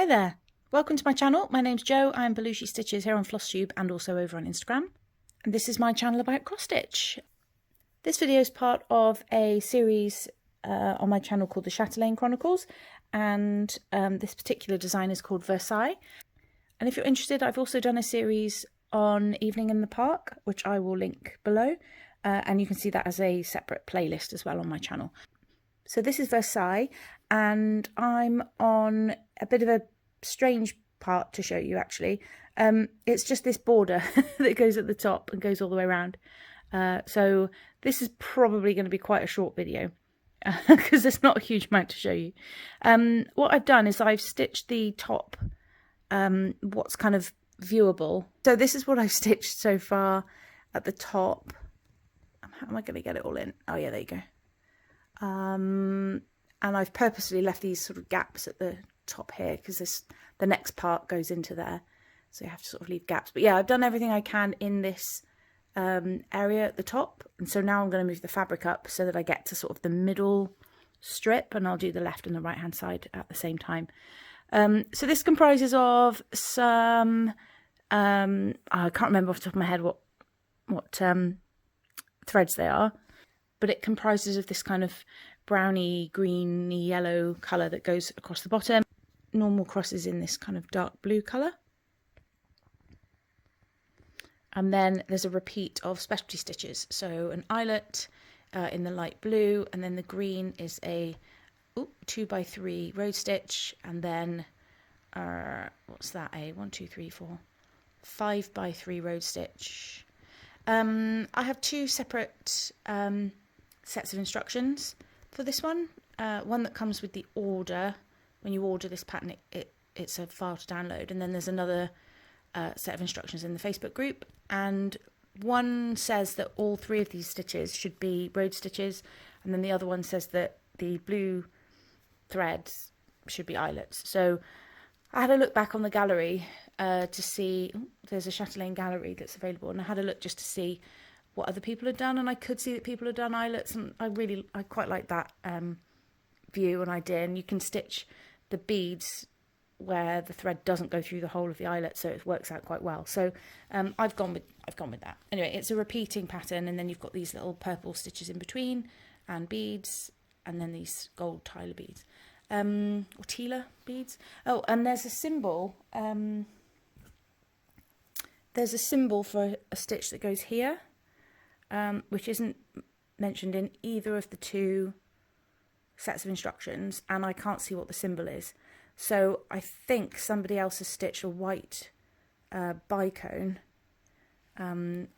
Hi there, welcome to my channel. My name's Jo. I'm Belushi Stitches here on Flosstube and also over on Instagram. And this is my channel about cross stitch. This video is part of a series on my channel called the Chatelaine Chronicles, and this particular design is called Versailles. And if you're interested, I've also done a series on Evening in the Park, which I will link below, and you can see that as a separate playlist as well on my channel. So this is Versailles, and I'm on a bit of a strange part to show you actually. It's just this border that goes at the top and goes all the way around. So this is probably going to be quite a short video because there's not a huge amount to show you. What I've done is I've stitched the top, what's kind of viewable. So this is what I've stitched so far at the top. How am I going to get it all in? Oh yeah, there you go. And I've purposely left these sort of gaps at the top here because the next part goes into there, so you have to sort of leave gaps. But yeah, I've done everything I can in this area at the top, and so now I'm going to move the fabric up so that I get to sort of the middle strip, and I'll do the left and the right hand side at the same time. So this comprises of some I can't remember off the top of my head what threads they are, but it comprises of this kind of browny, greeny, yellow colour that goes across the bottom. Normal crosses in this kind of dark blue colour. And then there's a repeat of specialty stitches. So an eyelet in the light blue, and then the green is a 2x3 road stitch, and then what's that, a 5x3 road stitch. I have two separate sets of instructions for this one. One that comes with the order. When you order this pattern, it's a file to download, and then there's another set of instructions in the Facebook group, and one says that all three of these stitches should be road stitches, and then the other one says that the blue threads should be eyelets. So I had a look back on the gallery to see, there's a Chatelaine gallery that's available, and I had a look just to see what other people had done, and I could see that people had done eyelets, and I quite like that view and idea. And you can stitch the beads where the thread doesn't go through the whole of the eyelet, so it works out quite well. So I've gone with that. Anyway, it's a repeating pattern, and then you've got these little purple stitches in between, and beads, and then these gold Tyler beads, or Tila beads. Oh, and there's a symbol. There's a symbol for a stitch that goes here, which isn't mentioned in either of the two sets of instructions, and I can't see what the symbol is. So I think somebody else has stitched a white bicone,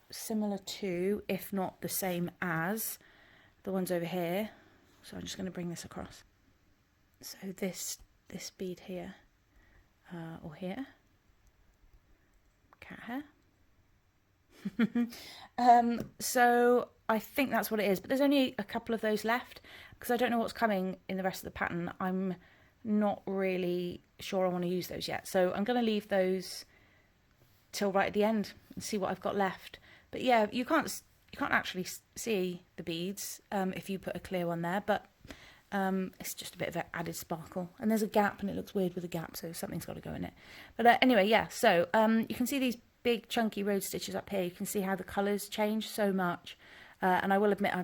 similar to, if not the same as, the ones over here. So I'm just going to bring this across. So this bead here, or here, cat hair. So I think that's what it is, but there's only a couple of those left because I don't know what's coming in the rest of the pattern. I'm not really sure I want to use those yet, so I'm going to leave those till right at the end and see what I've got left. But yeah, you can't actually see the beads if you put a clear one there, but it's just a bit of an added sparkle. And there's a gap, and it looks weird with a gap, so something's got to go in it. But anyway, yeah, so you can see these big chunky road stitches up here. You can see how the colours change so much, and I will admit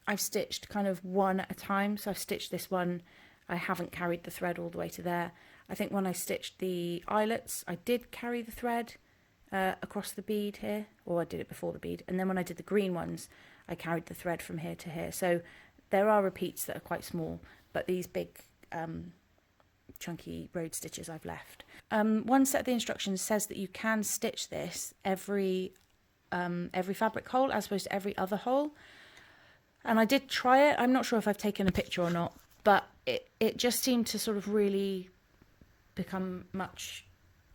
I've stitched kind of one at a time. So I've stitched this one, I haven't carried the thread all the way to there. I think when I stitched the eyelets, I did carry the thread across the bead here, or I did it before the bead, and then when I did the green ones, I carried the thread from here to here. So there are repeats that are quite small, but these big chunky road stitches I've left. One set of the instructions says that you can stitch this every fabric hole as opposed to every other hole, and I did try it. I'm not sure if I've taken a picture or not, but it just seemed to sort of really become much,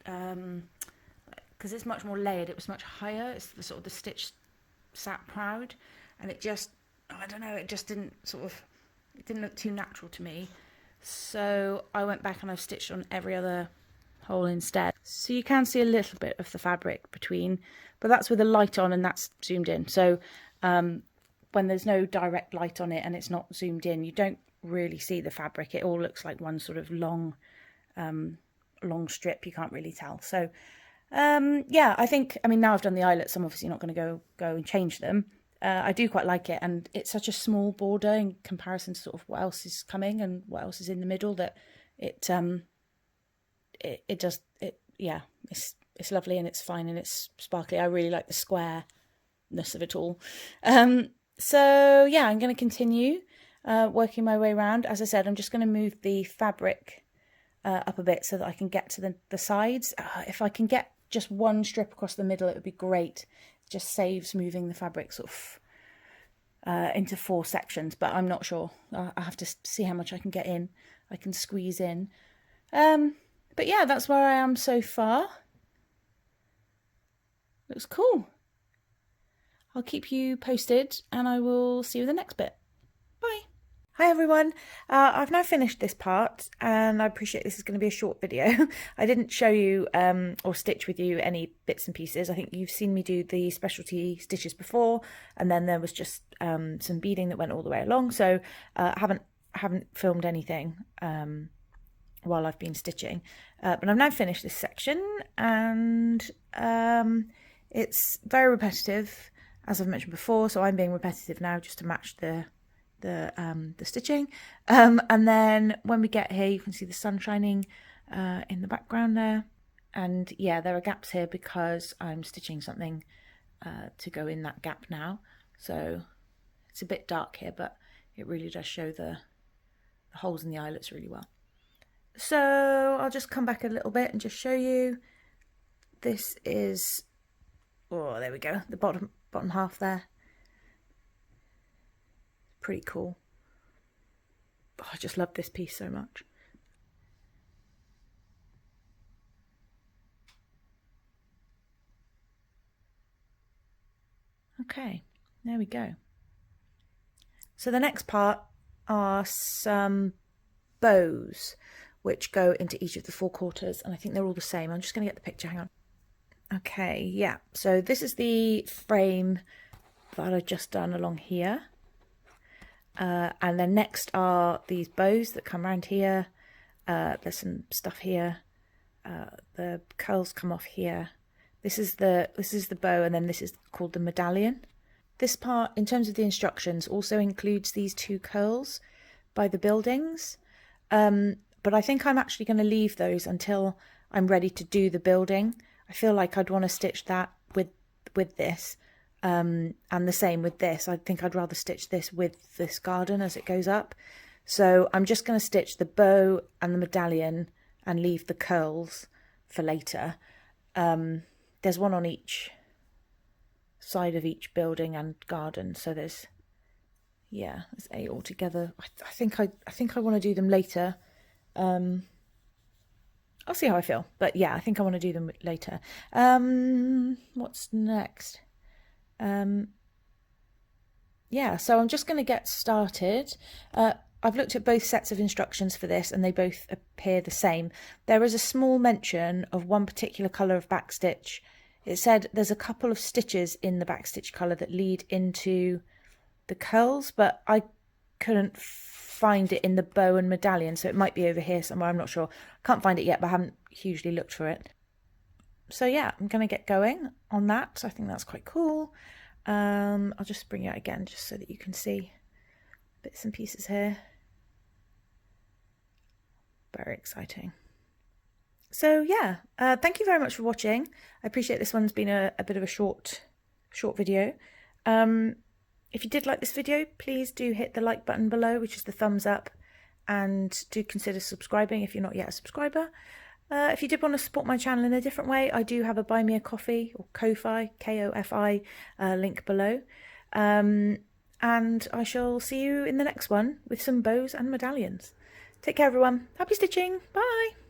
because it's much more layered. It was much higher. It's the sort of the stitch sat proud, and it just, I don't know, it just didn't look too natural to me. So I went back and I've stitched on every other hole instead. So you can see a little bit of the fabric between, but that's with a light on and that's zoomed in. So when there's no direct light on it and it's not zoomed in, you don't really see the fabric. It all looks like one sort of long strip. You can't really tell. So yeah, I mean, now I've done the eyelets, I'm obviously not going to go and change them. I do quite like it, and it's such a small border in comparison to sort of what else is coming and what else is in the middle, that yeah, it's lovely and it's fine and it's sparkly. I really like the squareness of it all. So yeah, I'm going to continue working my way around. As I said, I'm just going to move the fabric up a bit so that I can get to the sides. If I can get just one strip across the middle, it would be great. It just saves moving the fabric sort of into 4 sections, but I'm not sure. I have to see how much I can get in. I can squeeze in. But yeah, that's where I am so far. Looks cool. I'll keep you posted and I will see you in the next bit. Bye. Hi everyone, I've now finished this part and I appreciate this is going to be a short video. I didn't show you or stitch with you any bits and pieces. I think you've seen me do the specialty stitches before, and then there was just some beading that went all the way along, so I haven't filmed anything while I've been stitching. But I've now finished this section, and it's very repetitive, as I've mentioned before, so I'm being repetitive now just to match the stitching, and then when we get here you can see the sun shining in the background there, and yeah, there are gaps here because I'm stitching something to go in that gap now, so it's a bit dark here, but it really does show the holes in the eyelets really well. So I'll just come back a little bit and just show you. This is, oh, there we go, the bottom half there. Pretty cool. Oh, I just love this piece so much. Okay, there we go. So the next part are some bows which go into each of the 4 quarters, and I think they're all the same. I'm just going to get the picture, hang on. Okay, yeah, so this is the frame that I've just done along here. And then next are these bows that come around here. There's some stuff here. The curls come off here. This is the bow, and then this is called the medallion. This part, in terms of the instructions, also includes these 2 curls by the buildings. But I think I'm actually going to leave those until I'm ready to do the building. I feel like I'd want to stitch that with this. And the same with this. I think I'd rather stitch this with this garden as it goes up. So I'm just going to stitch the bow and the medallion and leave the curls for later. There's one on each side of each building and garden, so there's 8 altogether. I think I want to do them later. I'll see how I feel, but yeah, I think I want to do them later. What's next? Yeah, so I'm just going to get started. I've looked at both sets of instructions for this and they both appear the same. There is a small mention of one particular colour of backstitch. It said there's a couple of stitches in the backstitch colour that lead into the curls, but I couldn't find it in the bow and medallion, so it might be over here somewhere, I'm not sure. Can't find it yet, but I haven't hugely looked for it. So yeah, I'm going to get going on that. I think that's quite cool. I'll just bring it out again just so that you can see bits and pieces here. Very exciting. So yeah, thank you very much for watching. I appreciate this one's been a bit of a short video. If you did like this video, please do hit the like button below, which is the thumbs up, and do consider subscribing if you're not yet a subscriber. If you did want to support my channel in a different way, I do have a Buy Me a Coffee, or Ko-Fi, K-O-F-I, link below. And I shall see you in the next one with some bows and medallions. Take care everyone. Happy stitching. Bye.